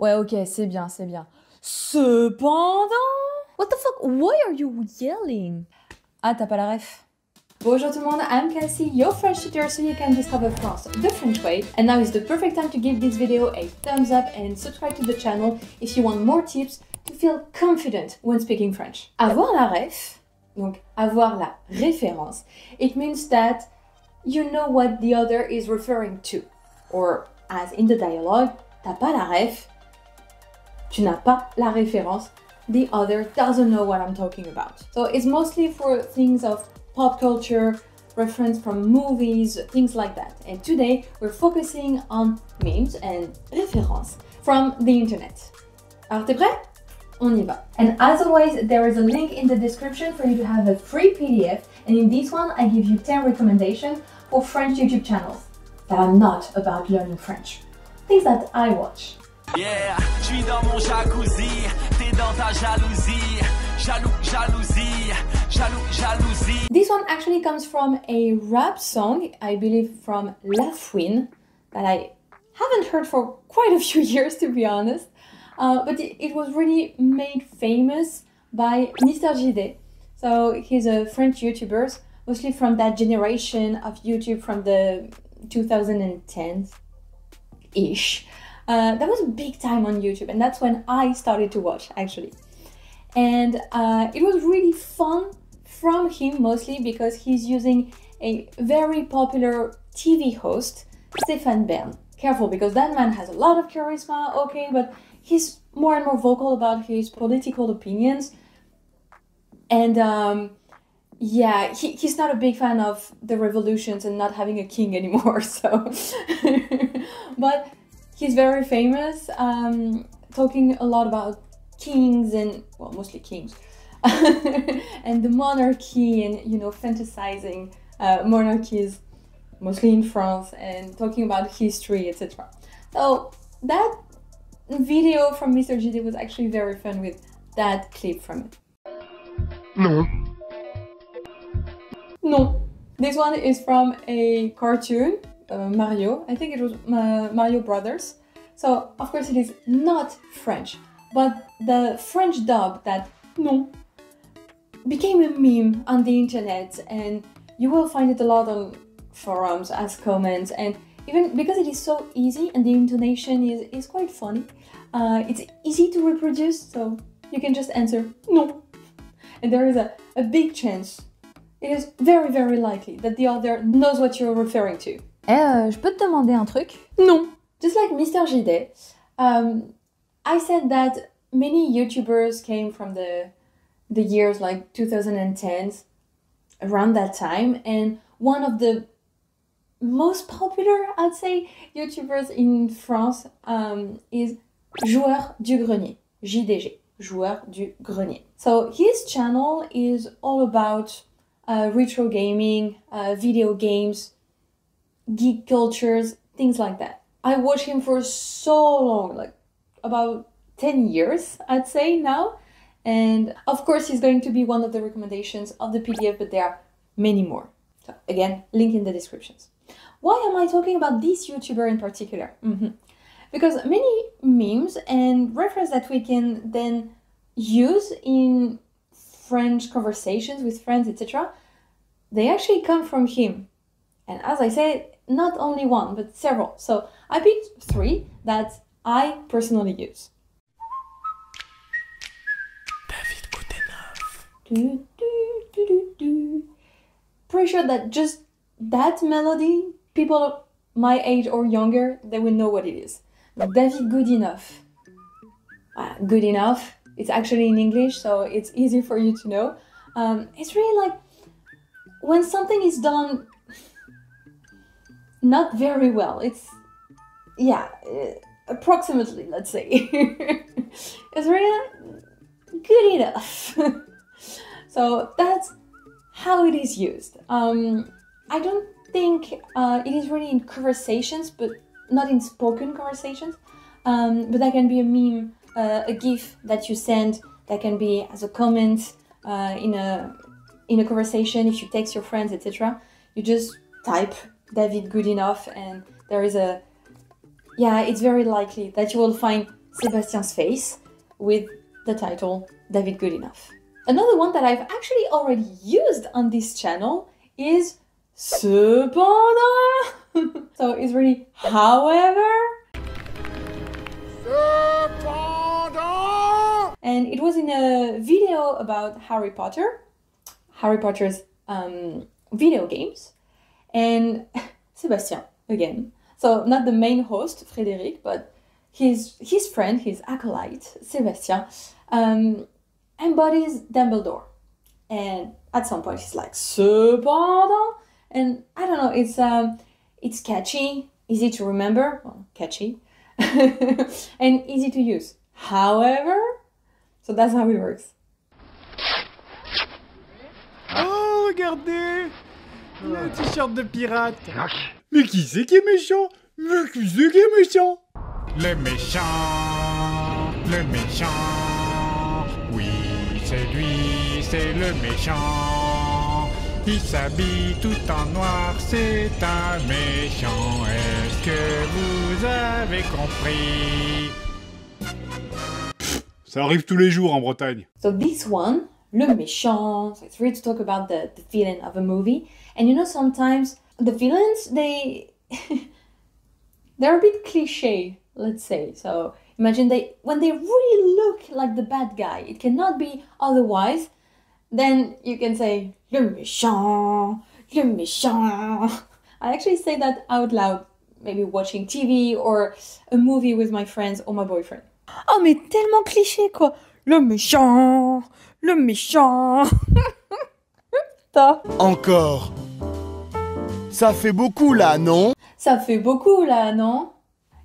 Ouais, ok, c'est bien, c'est bien. Cependant... What the fuck? Why are you yelling? Ah, t'as pas la ref? Bonjour tout le monde, I'm Cassie, your French tutor so you can discover France the French way. And now is the perfect time to give this video a thumbs up and subscribe to the channel if you want more tips to feel confident when speaking French. Avoir la ref, donc avoir la référence, it means that you know what the other is referring to. Or, as in the dialogue, t'as pas la ref, tu n'as pas la référence, the other doesn't know what I'm talking about. So it's mostly for things of pop culture, reference from movies, things like that. And today we're focusing on memes and références from the internet. Alors t'es prêt? On y va. And as always, there is a link in the description for you to have a free PDF. And in this one, I give you 10 recommendations for French YouTube channels that are not about learning French. Things that I watch. Yeah, je suis dans mon jacuzzi, t'es dans ta jalousie, jalousie. This one actually comes from a rap song, I believe from La Fouine, that I haven't heard for quite a few years to be honest, but it was really made famous by Mr. JD. So he's a French YouTuber, mostly from that generation of YouTube from the 2010s-ish. That was a big time on YouTube, and that's when I started to watch actually. And it was really fun from him, mostly because he's using a very popular TV host, Stéphane Bern. Careful, because that man has a lot of charisma, okay, but he's more and more vocal about his political opinions. And yeah, he's not a big fan of the revolutions and not having a king anymore, so... But he's very famous, talking a lot about kings and, well, mostly kings, and the monarchy and, you know, fantasizing monarchies, mostly in France, and talking about history, etc. So that video from Mr. JD was actually very fun with that clip from it. No. No. This one is from a cartoon, Mario. I think it was Mario Brothers. So, of course, it is not French, but the French dub, that non, became a meme on the internet, and you will find it a lot on forums as comments, and even because it is so easy and the intonation is quite funny, it's easy to reproduce, so you can just answer non. And there is a big chance, it is very, very likely that the other knows what you're referring to. Je peux te demander un truc? Non. Just like Mr. JD, I said that many YouTubers came from the years like 2010s, around that time, and one of the most popular, I'd say, YouTubers in France is Joueur du Grenier, JDG, Joueur du Grenier. So his channel is all about retro gaming, video games, geek cultures, things like that. I watched him for so long, like about 10 years, I'd say now. And of course, he's going to be one of the recommendations of the PDF, but there are many more. So again, link in the descriptions. Why am I talking about this YouTuber in particular? Because many memes and references that we can then use in French conversations with friends, etc., they actually come from him. And as I said, not only one, but several. So I picked 3 that I personally use. David Goodenough. Pretty sure that just that melody, people my age or younger, they will know what it is. David Goodenough. Good enough. It's actually in English, so it's easy for you to know. It's really like when something is done not very well. It's, yeah, approximately, let's say. It's really good enough. So that's how it is used. I don't think it is really in conversations, but not in spoken conversations. But that can be a meme, a GIF that you send. That can be as a comment in a conversation. If you text your friends, etc., you just type David Goodenough, and there is a, yeah, it's very likely that you will find Sebastian's face with the title David Goodenough. Another one that I've actually already used on this channel is Cependant. So it's really however. Cependant. And it was in a video about Harry Potter's video games, and Sebastian again. So not the main host, Frédéric, but his friend, his acolyte, Sebastian, embodies Dumbledore. And at some point he's like, Cependant, and I don't know, it's catchy, easy to remember, well, catchy, and easy to use. However, so that's how it works. Oh, regardez, le t-shirt de pirate. Mais qui c'est qui est méchant? Mais qui c'est qui est méchant? Le méchant, le méchant. Oui, c'est lui, c'est le méchant. Il s'habille tout en noir, c'est un méchant. Est-ce que vous avez compris? Ça arrive tous les jours en Bretagne. So this one, le méchant, so it's really to talk about the villain of a movie. And you know, sometimes the villains, they're a bit cliche, let's say. So imagine when they really look like the bad guy, it cannot be otherwise, then you can say, le méchant, le méchant. I actually say that out loud, maybe watching TV or a movie with my friends or my boyfriend. Oh, mais tellement cliché, quoi. Le méchant, le méchant. Encore. Ça fait beaucoup là, non? Ça fait beaucoup là, non?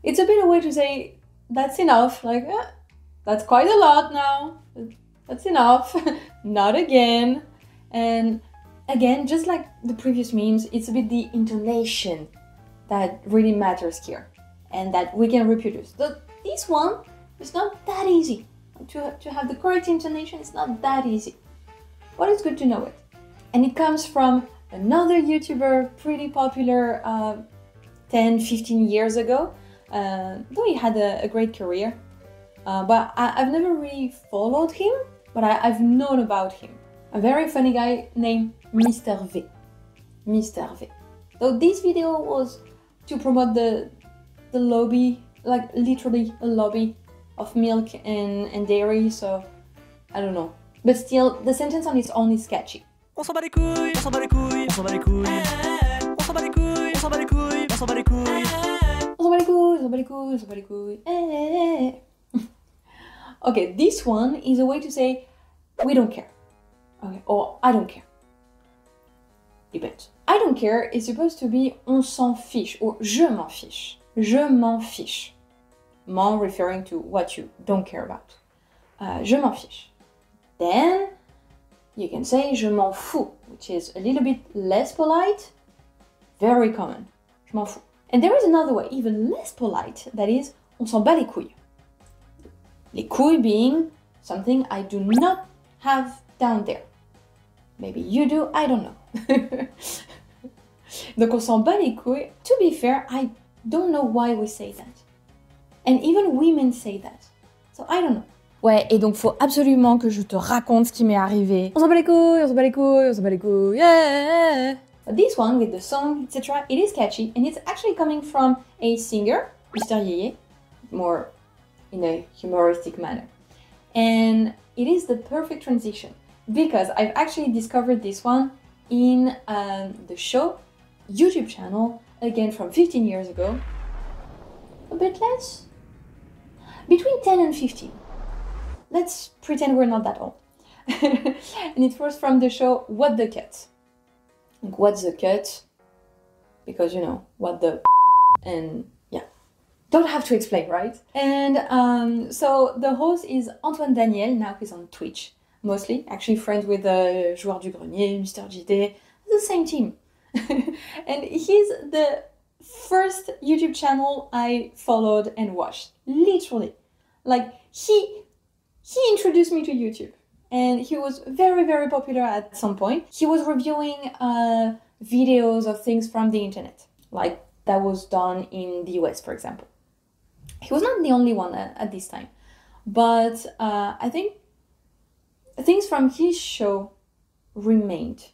It's a bit a way to say, that's enough. Like, that's quite a lot now. That's enough. Not again. And again, just like the previous memes, it's a bit the intonation that really matters here and that we can reproduce. This one is not that easy. To have the correct intonation, it's not that easy. But it's good to know it. And it comes from another YouTuber, pretty popular 10, 15 years ago, though he had a great career. But I've never really followed him, but I've known about him. A very funny guy named Mr. V. Mr. V. So this video was to promote the lobby, like literally a lobby of milk and dairy, so I don't know. But still, the sentence on its own is sketchy. On s'en bat les couilles, on s'en bat les couilles, on s'en bat les couilles. On s'en bat les couilles, on s'en bat les couilles, on s'en bat les couilles. On s'en bat les couilles, on s'en bat les couilles, on s'en bat les couilles. Okay, this one is a way to say we don't care. Okay, or I don't care. Depends. I don't care is supposed to be on s'en fiche or je m'en fiche. Je m'en fiche. M'en referring to what you don't care about. Je m'en fiche. Then you can say je m'en fous, which is a little bit less polite, very common. Je m'en fous. And there is another way, even less polite, that is on s'en bat les couilles. Les couilles being something I do not have down there. Maybe you do, I don't know. Donc on s'en bat les couilles. To be fair, I don't know why we say that. And even women say that. So I don't know. Ouais, et donc faut absolument que je te raconte ce qui m'est arrivé. On s'en bat les couilles, on s'en bat les couilles, on s'en bat les couilles, yeah! But this one with the song, etc., it is catchy, and it's actually coming from a singer, Mr. Yeye, more in a humoristic manner. And it is the perfect transition, because I've actually discovered this one in the show, YouTube channel, again from 15 years ago. A bit less? Between 10 and 15. Let's pretend we're not that old. And it was from the show What the Cut. Like, what's the cut? Because, you know, what the and yeah. Don't have to explain, right? And so the host is Antoine Daniel, now he's on Twitch, mostly. Actually friends with Joueur du Grenier, Mr. JD, the same team. And he's the first YouTube channel I followed and watched. Literally. Like, he introduced me to YouTube, and he was very, very popular at some point. He was reviewing videos of things from the internet, like that was done in the US, for example. He was not the only one at this time, but I think things from his show remained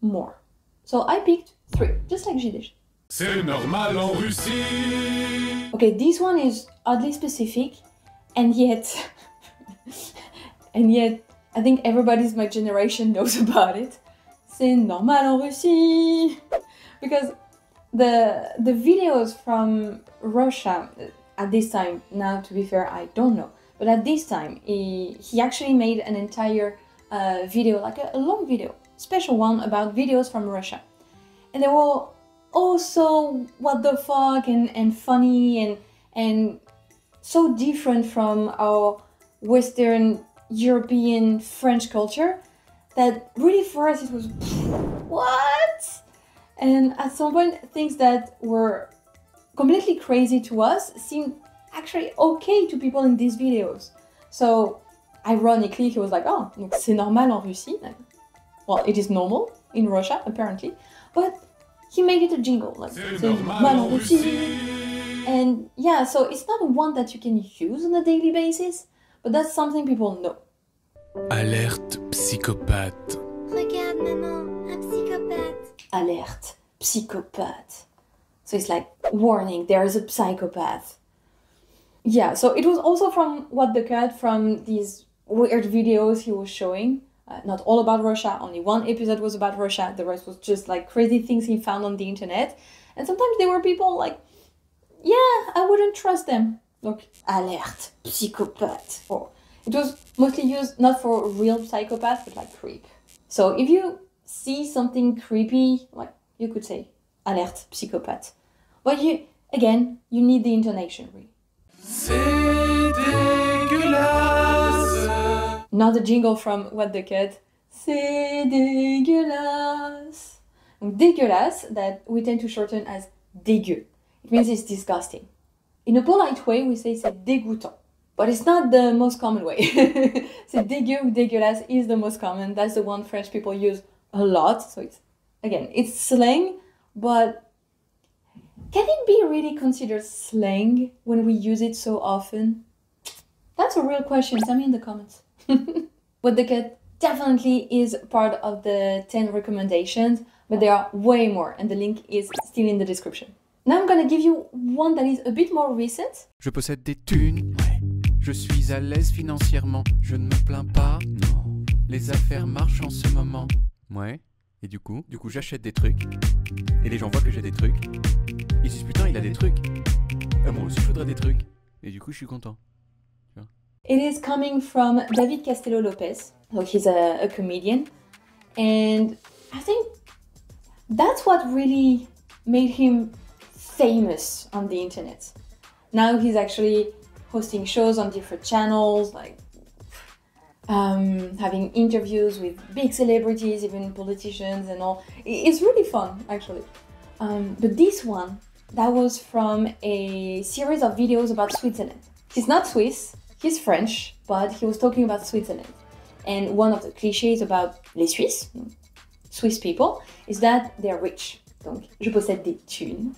more. So I picked 3, just like Jidesh. C'est normal en Russie. Okay, this one is oddly specific, and yet, I think everybody's my generation knows about it. C'est normal en Russie, because the videos from Russia at this time. Now, to be fair, I don't know, but at this time, he actually made an entire video, like a long video, special one about videos from Russia, and they were also what the fuck and funny and so different from our Western European French culture that really for us it was what? And at some point things that were completely crazy to us seemed actually okay to people in these videos. So ironically he was like, oh, c'est normal en Russie. Well, it is normal in Russia apparently, but he made it a jingle, like c'est normal en Russie. And yeah, so it's not one that you can use on a daily basis, but that's something people know. Alerte psychopathe. Regarde maman, un psychopathe. Alerte psychopathe. So it's like, warning, there is a psychopath. Yeah, so it was also from What the Cut, from these weird videos he was showing. Not all about Russia, only one episode was about Russia, the rest was just like crazy things he found on the internet. And sometimes there were people like, yeah, I wouldn't trust them. Like, alerte, psychopath. Or it was mostly used not for real psychopath, but like creep. So if you see something creepy, like you could say, alerte, psychopath. But you need the intonation, really. C'est dégueulasse. Not the jingle from What the Cut. C'est dégueulasse. Donc, dégueulasse, that we tend to shorten as dégueu. It means it's disgusting. In a polite way, we say c'est dégoûtant. But it's not the most common way. C'est dégueu ou dégueulasse is the most common. That's the one French people use a lot. So it's slang, but can it be really considered slang when we use it so often? That's a real question. Tell me in the comments. What the Cut definitely is part of the 10 recommendations, but there are way more, and the link is still in the description. Now I'm gonna give you one that is a bit more recent. Je possède des thunes, ouais. Je suis à l'aise financièrement, je ne me plains pas, non. Les affaires marchent en ce moment. Ouais. Et du coup j'achète des trucs. Et les gens voient que j'ai des trucs. Ils disent putain, il a des trucs. Moi aussi je voudrais des trucs. Et du coup je suis content. It is coming from David Castello Lopez. So he's a comedian. And I think that's what really made him famous on the internet. Now he's actually hosting shows on different channels, like having interviews with big celebrities, even politicians and all. It's really fun, actually. But this one, that was from a series of videos about Switzerland. He's not Swiss, he's French, but he was talking about Switzerland. And one of the clichés about les Suisses, Swiss people, is that they're rich. Donc, je possède des thunes.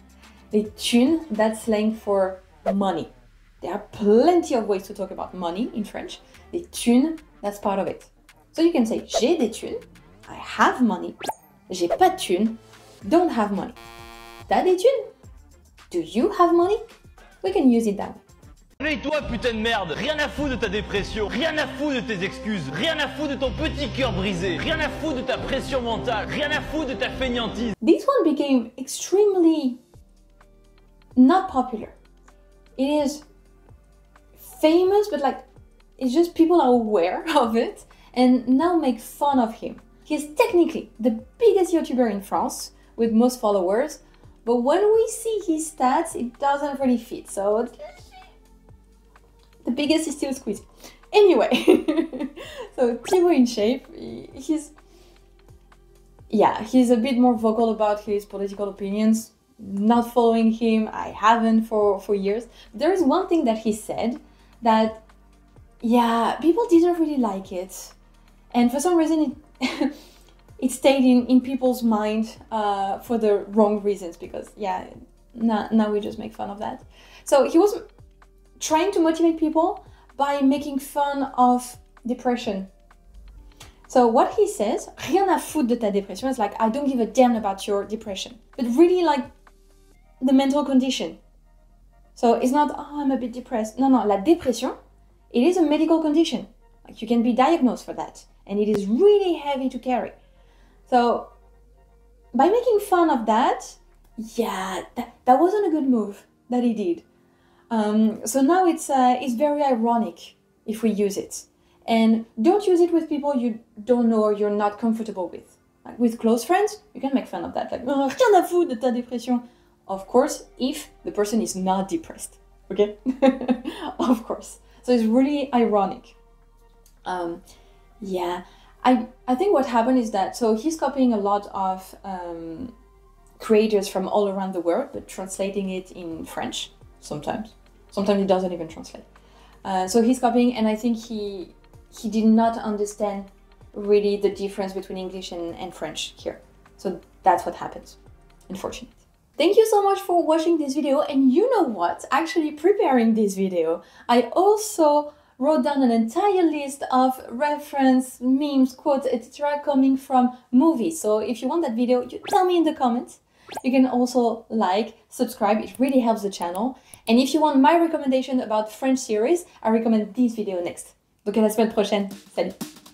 Les thunes, that's slang for money. There are plenty of ways to talk about money in French. Les thunes, that's part of it. So you can say, j'ai des thunes, I have money. J'ai pas de thunes, don't have money. T'as des thunes? Do you have money? We can use it that way. Et toi, putain de merde, rien à foutre de ta dépression, rien à foutre de tes excuses, rien à foutre de ton petit cœur brisé, rien à foutre de ta pression mentale, rien à foutre de ta fainéantise. This one became extremely not popular. It is famous, but like, it's just people are aware of it and now make fun of him. He's technically the biggest YouTuber in France with most followers, but when we see his stats, it doesn't really fit. So the biggest is still Squeezie. Anyway, so Thibaut InShape, he's a bit more vocal about his political opinions. Not following him, I haven't for years. There is one thing that he said that, yeah, people didn't really like it. And for some reason, it stayed in people's mind for the wrong reasons, because, yeah, now we just make fun of that. So he was trying to motivate people by making fun of depression. So what he says, rien à foutre de ta dépression, is like, I don't give a damn about your depression. But really like the mental condition. So it's not, oh, I'm a bit depressed. No, la dépression, it is a medical condition. Like you can be diagnosed for that. And it is really heavy to carry. So by making fun of that, yeah, that wasn't a good move that he did. So now it's very ironic if we use it. And don't use it with people you don't know or you're not comfortable with. Like with close friends, you can make fun of that. Like, oh, rien à foutre de ta dépression. Of course, if the person is not depressed. Okay? Of course. So it's really ironic. Yeah. I think what happened is that, so he's copying a lot of creators from all around the world, but translating it in French sometimes. Sometimes he doesn't even translate. So he's copying, and I think he did not understand really the difference between English and French here. So that's what happens, unfortunately. Thank you so much for watching this video, and you know what? Actually preparing this video, I also wrote down an entire list of reference, memes, quotes, etc. coming from movies. So if you want that video, you tell me in the comments. You can also like, subscribe, it really helps the channel. And if you want my recommendation about French series, I recommend this video next. Donc à la semaine prochaine. Salut!